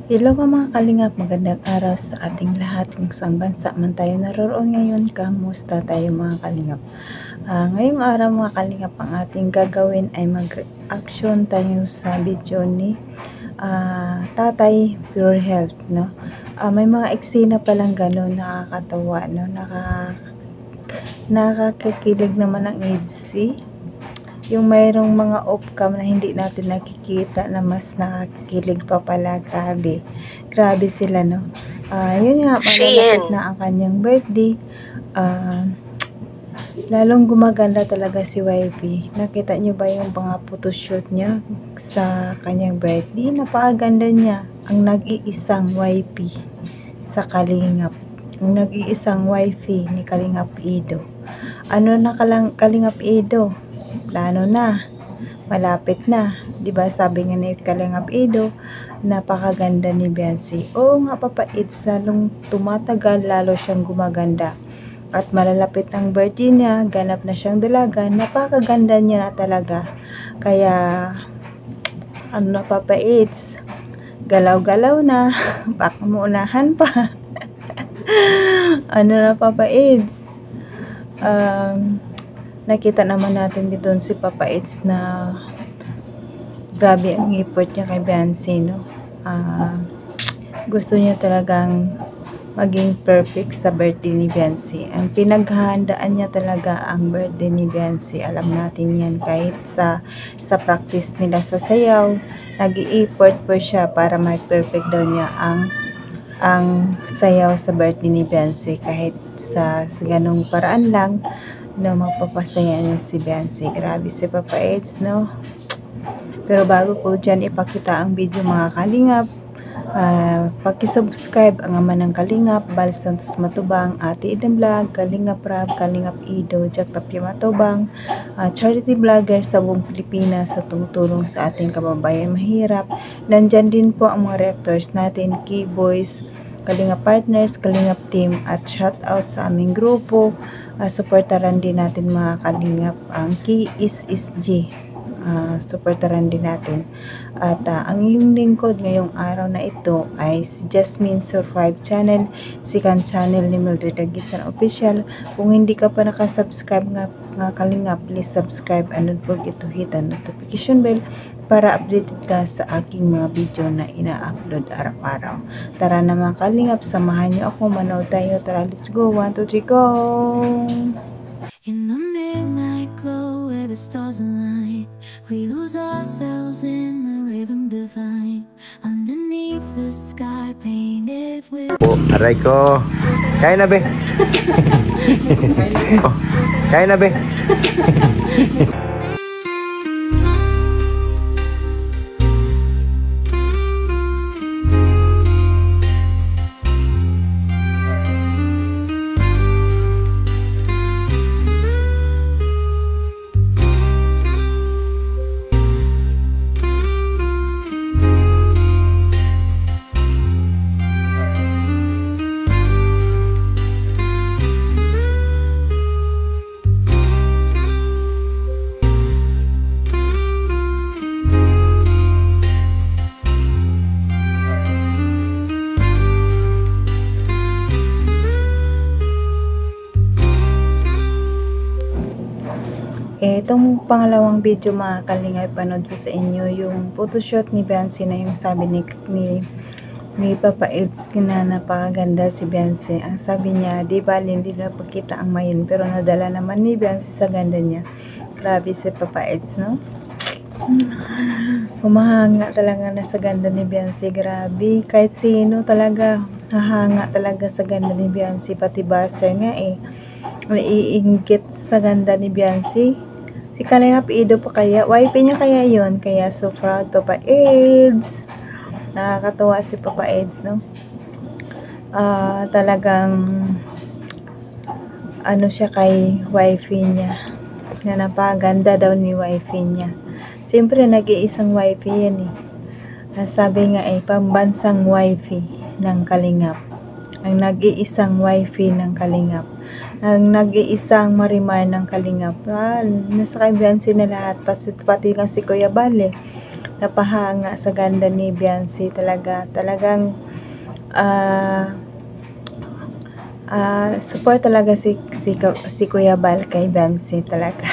Hello mga kalingap, magandang araw sa ating lahat kung saan bansa man tayo naroon ngayon. Kamusta tayo mga kalingap? Ngayong araw mga kalingap, ang ating gagawin ay mag-action tayo sa video ni Tatay Pure Health, no? May mga eksena palang gano'n, nakakatawa, no? Nakakakilig naman ang EDC. Yung mayroong mga off-cam na hindi natin nakikita na mas nakakilig pa pala. Grabe sila, no? Yun nga, malalapit na ang kanyang birthday. Lalong gumaganda talaga si YP. Nakita nyo ba yung mga photoshoot niya sa kanyang birthday? Napakaganda niya. Ang nag-iisang YP sa Kalingap. Ang nag-iisang YP ni Kalingap Edo. Ano na Kalingap Edo? Plano na, malapit na, 'di ba? Sabi nga ni Kalingap Edo, napakaganda ni Biancy. Oo nga Papa Eds, lalong tumatagal, lalo siyang gumaganda. At malalapit ang birthday niya, ganap na siyang dalaga, napakaganda niya na talaga. Kaya ano na Papa Eds, galaw-galaw na, baka muunahan pa. Ano na Papa Eds, nakita naman natin dito si Papa Eds na grabe ang effort niya kay Biancy, no? Gusto niya talagang maging perfect sa birthday ni Biancy. Ang pinaghahandaan niya talaga ang birthday ni Biancy. Alam natin yan, kahit sa practice nila sa sayaw, nag-i-effort po siya para mag-perfect daw niya ang sayaw sa birthday ni Biancy. Kahit sa ganung paraan lang, no, magpapasaya niya si Biancy. Grabe si Papa Eds, no? Pero bago po dyan ipakita ang video mga kalingap, pakisubscribe ang ama ng Kalingap, Bal Santos Matubang, Ate Eden Vlog, Kalingap Rab, Kalingap Edo, Jack Tapia Matubang, charity vlogger sa buong Pilipinas sa tumutulong sa ating kababayan mahirap. Nandyan din po ang mga reactors natin, Key Boys, Kalingap Partners, Kalingap Team, at shoutout sa aming grupo. Supportaran din natin mga kalingap ang Key is SG. Supportaran din natin. At ang iyong lingkod ngayong araw na ito ay si Jasmine Survive Channel, second channel ni Mildred Agisan Official. Kung hindi ka pa nakasubscribe nga kalingap, please subscribe and huwag ito hit ang notification bell para updated ka sa aking mga video na ina-upload araw-araw. Tara na mga kalingap, samahan niyo ako, manood tayo. Tara, let's go. 1, 2, 3, go! In the midnight glow where the stars align, we lose ourselves in the rhythm divine. Underneath the sky painted with... Aray ko. Kaya na be. Kaya na be. Itong pangalawang video mga kalingap, panood ko sa inyo yung photoshoot ni Biancy na yung sabi ni Papa Eds na napakaganda si Biancy. Ang sabi niya, di ba hindi na pagkita ang mayin, pero nadala naman ni Biancy sa ganda niya. Grabe si Papa Eds, no? Humahanga talaga na sa ganda ni Biancy. Grabe, kahit sino talaga hahanga talaga sa ganda ni Biancy, pati baser nga naiinggit sa ganda ni Biancy. Si Kalingap Edo pa kaya, YP niya kaya yon, kaya so proud Papa Eds. Nakakatawa si Papa Eds, no? Talagang ano siya kay wifey niya, na napaganda daw ni wifey niya. Siyempre nag-iisang wifey yan sabi nga pambansang wifey ng Kalingap. Ang nag-iisang wifey ng Kalingap. Ang nag-iisang marimar ng Kalingap. Nasa kay Biancy na lahat, pati nga si Kuya Bale. napahanga sa ganda ni Beyonce talaga. Talagang support talaga si Kuya Bal kay Beyonce talaga.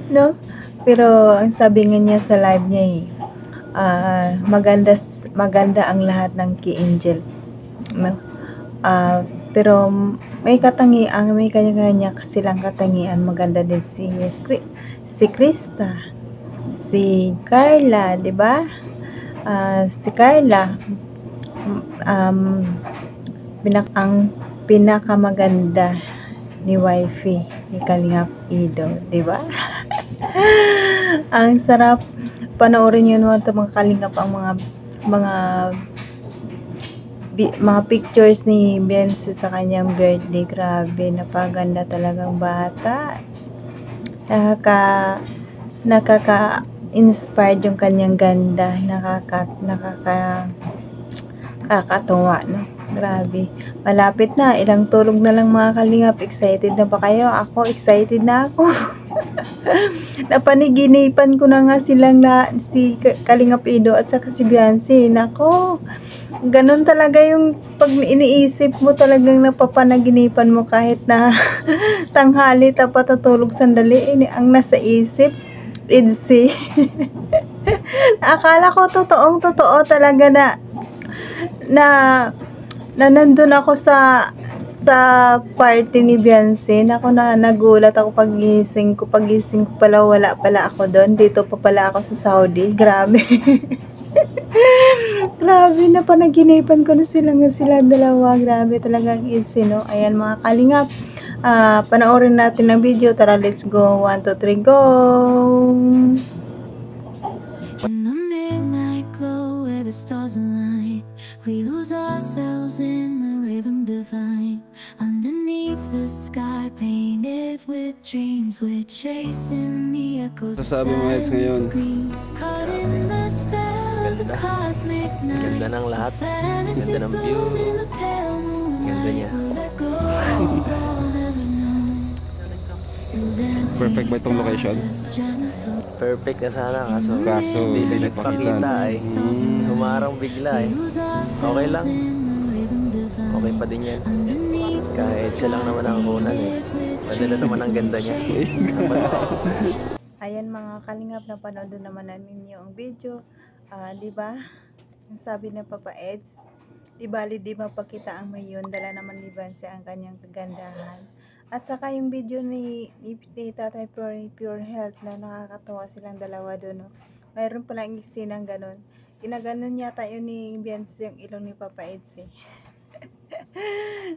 No? Pero ang sabi nga niya sa live niya maganda ang lahat ng kay Angel. No? Pero may kanya-kanya silang katangian. Maganda din si Krista, si Carla, 'di ba? Si Carla ang pinakamaganda ni wifey ni Kalingap Ido, 'di ba? Ang sarap panoorin yun mga Kalingap, ang mga pictures ni Beyonce sa kanyang birthday. Grabe, napaganda talagang bata. Nakaka-inspired yung kanyang ganda. Nakakatuwa, no? Grabe. Malapit na. Ilang tulog na lang mga Kalingap. Excited na ba kayo? Ako, excited na ako. Napaniginipan ko na nga silang si Kalingap Ido at saka si Beyonce. Nako, ganun talaga yung pag iniisip mo, talagang napapanaginipan mo kahit na tanghali tapat natulog sandali. Ang nasa isip, Idsi. Akala ko totoo talaga na nandun ako sa party ni Beyonce. Nako, nagulat ako pagising ko pala, wala pala ako doon. Dito pa pala ako sa Saudi. Grabe. Grabe, napanaginipan ko na sila dalawa. Grabe talagang Idsi, no? Ayan mga Kalingap, panoorin natin ang video. Tara, let's go. 1, 2, 3, go! In the midnight glow where the stars align, we lose ourselves in the rhythm divine. Underneath the sky painted with dreams, we're chasing the echoes of silent screams. Caught in the spell of the cosmic night, Ganda ng lahat. fantasies Ganda ng view. bloom in the pale Ganda niya. moonlight. We'll let go of all that we know. Perfect ba itong location? Perfect na sana, kaso Kaso, hindi hindi nagpakita ay humarang bigla eh. Okay lang. Okay pa din yan. Kahit siya lang naman ang kunan eh. Madala naman ang ganda niya. Ayan mga Kalingap, napanood naman na ninyo ang video. Di ba? Ang sabi ng Papa Eds, di bali di mapakita ang mayon, dala naman ni Beyonce ang kanyang kagandahan. At saka yung video ni Tatay Pure Health na nakakatawa silang dalawa doon. No? Mayroon palang isinang ganun. Ginaganon yata yun ni Beyonce yung ilong ni Papa Eds eh.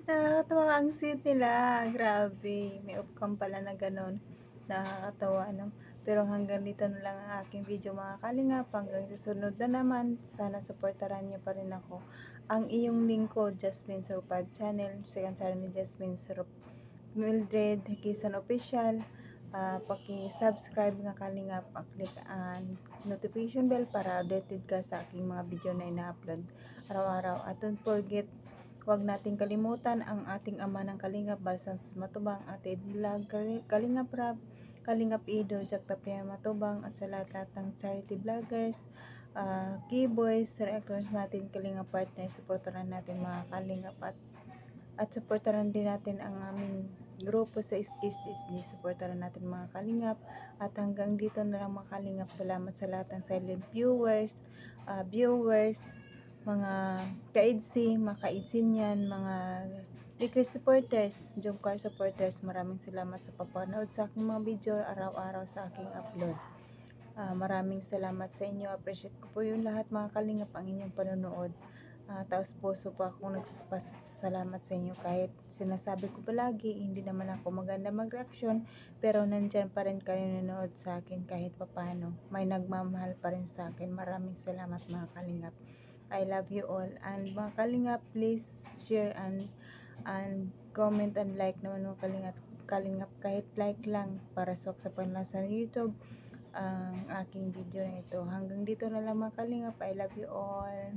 Nakakatawa, ang sweet nila. Grabe. May upcam pala na ganun. Nakakatawa, no? Pero hanggang dito na lang ang aking video mga Kalingap. Hanggang susunod na naman, sana supportaran nyo pa rin ako. Ang iyong lingkod, Jasmine Syrup channel, second channel ni Jasmine Syrup Mildred Kisan Official. Paki-subscribe nga Kalingap, click ang notification bell para updated ka sa aking mga video na ina-upload araw-araw. At don't forget, huwag nating kalimutan ang ating ama ng Kalingap, Balsan Matubang, Ate Vlog, Kalingap Rap, Kalingap Ido, Jack Tapia Matubang, at sa lahat ng charity vloggers, keyboys, reactors natin, Kalingap partners, supportaran natin mga Kalingap, at supportaran din natin ang aming grupo sa SSG, supportaran natin mga Kalingap. At hanggang dito na lang mga Kalingap. Salamat sa lahat ng silent viewers, mga kaidsi, mga kaidsin yan, mga Likri supporters, Jomcar supporters. Maraming salamat sa papanood sa aking mga video araw-araw sa aking upload. Maraming salamat sa inyo. Appreciate ko po yung lahat mga Kalingap, ang inyong panonood. Taos puso po akong nagsasalamat sa inyo. Kahit sinasabi ko palagi, hindi naman ako maganda mag-reaction, pero nandyan pa rin kayo nanonood sa akin kahit papano. May nagmamahal pa rin sa akin. Maraming salamat mga Kalingap. I love you all. And mga Kalingap, please share and comment and like naman mga Kalingap. Kahit like lang para sa panlang sa YouTube ang aking video na ito. Hanggang dito na lang mga Kalingap. I love you all.